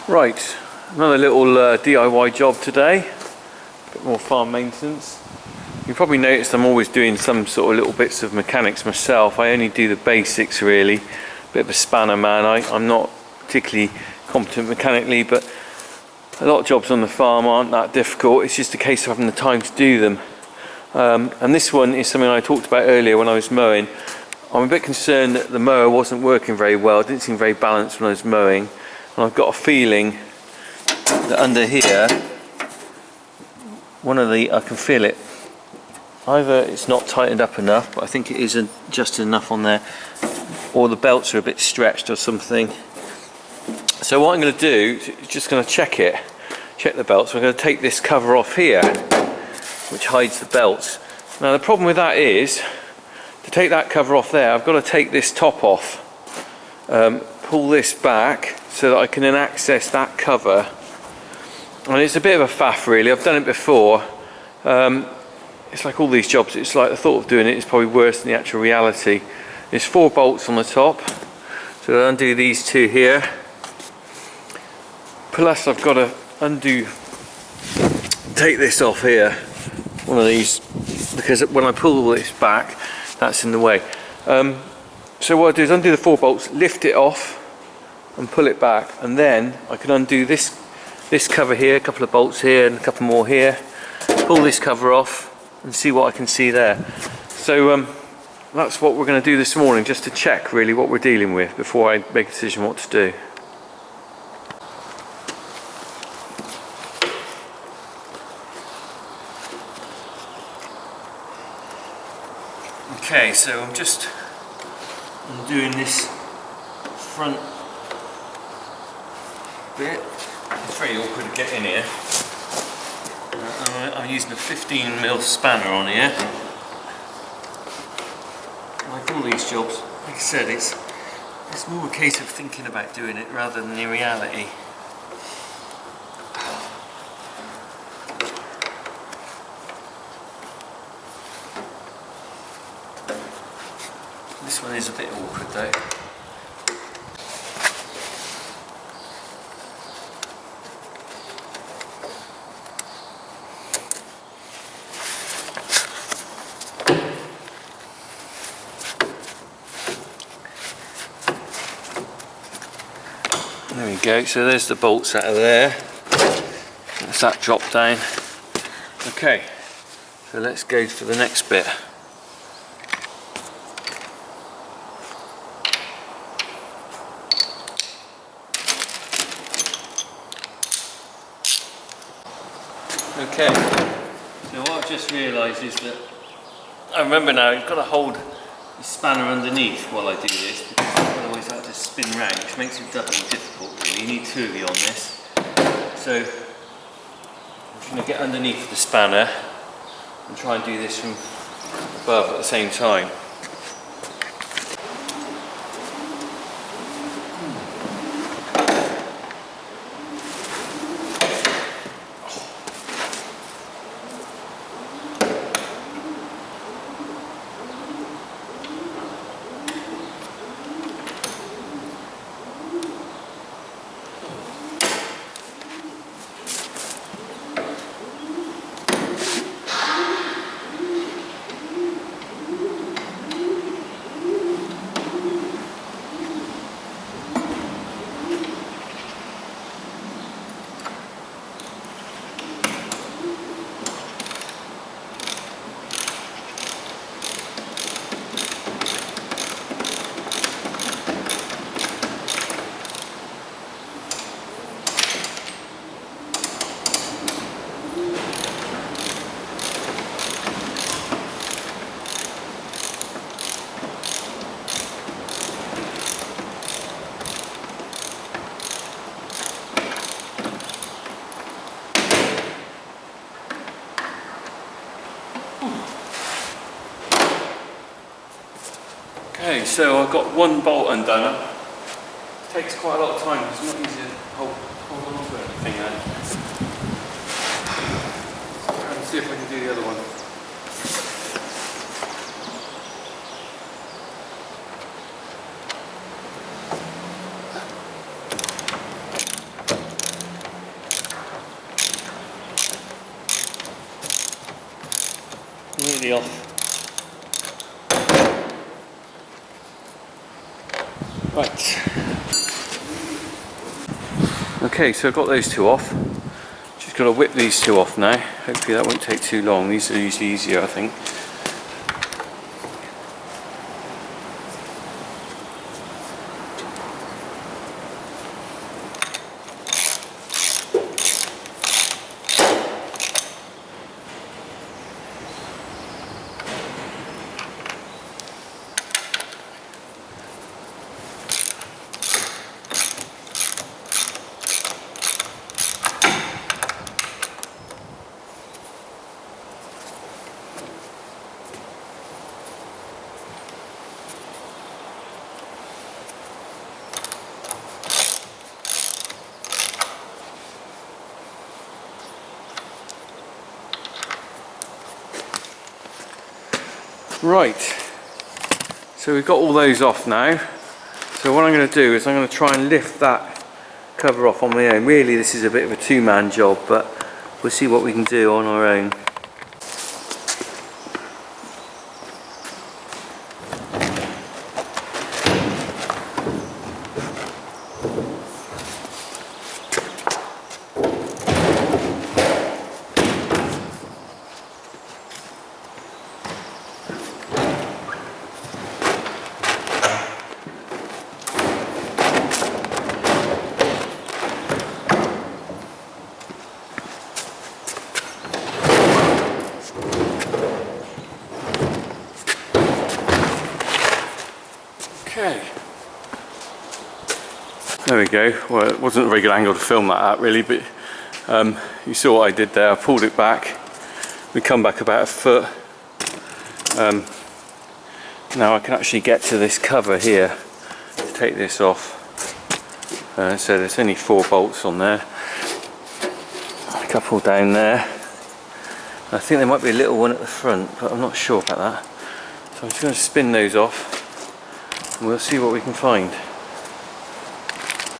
Right, another little DIY job today, a bit more farm maintenance. You probably noticed I'm always doing some sort of little bits of mechanics myself. I only do the basics really, bit of a spanner man. I'm not particularly competent mechanically, but a lot of jobs on the farm aren't that difficult. It's just a case of having the time to do them. And this one is something I talked about earlier when I was mowing. I'm a bit concerned that the mower wasn't working very well. It didn't seem very balanced when I was mowing. And I've got a feeling that under here, I can feel it. Either it's not tightened up enough, but I think it isn't just enough on there, or the belts are a bit stretched or something. So what I'm going to do is just going to check the belts. I'm going to take this cover off here, which hides the belts. Now the problem with that is, to take that cover off there, I've got to take this top off, pull this back so that I can then access that cover. And it's a bit of a faff really. I've done it before. It's like all these jobs, it's like the thought of doing it is probably worse than the actual reality. There's 4 bolts on the top, so I'll undo these 2 here. Plus I've got to take this off here, one of these, because when I pull this back, that's in the way. So what I do is undo the 4 bolts, lift it off and pull it back, and then I can undo this cover here, a couple of bolts here and a couple more here, pull this cover off and see what I can see there. So that's what we're going to do this morning, just to check really what we're dealing with before I make a decision what to do. Okay, so I'm just undoing this front bit. It's very awkward to get in here. I'm using a 15mm spanner on here. Like all these jobs, like I said, it's more a case of thinking about doing it rather than the reality. This one is a bit awkward though. There we go, so there's the bolts out of there. That's that drop down. Okay, so let's go for the next bit. Okay, so what I've just realised is that I remember now, you've got to hold the spanner underneath while I do this, because otherwise I have to spin round, which makes it doubly difficult really. You need 2 of you on this. So I'm just going to get underneath the spanner and try and do this from above at the same time. Okay, so I've got 1 bolt undone. It takes quite a lot of time, it's not easy to hold on to everything then. Try and see if I can do the other one. nearly off. Right. Okay, so I've got those two off. Just got to whip these two off now. Hopefully that won't take too long. These are usually easier, I think. Right, so we've got all those off now. So what I'm going to do is I'm going to try and lift that cover off on my own. Really this is a bit of a two-man job, but we'll see what we can do on our own. Okay. There we go. Well, it wasn't a very good angle to film that at really, but you saw what I did there. I pulled it back. We come back about a foot. Now I can actually get to this cover here to take this off. So there's only 4 bolts on there. A couple down there. I think there might be a little one at the front, but I'm not sure about that. So I'm just going to spin those off and we'll see what we can find.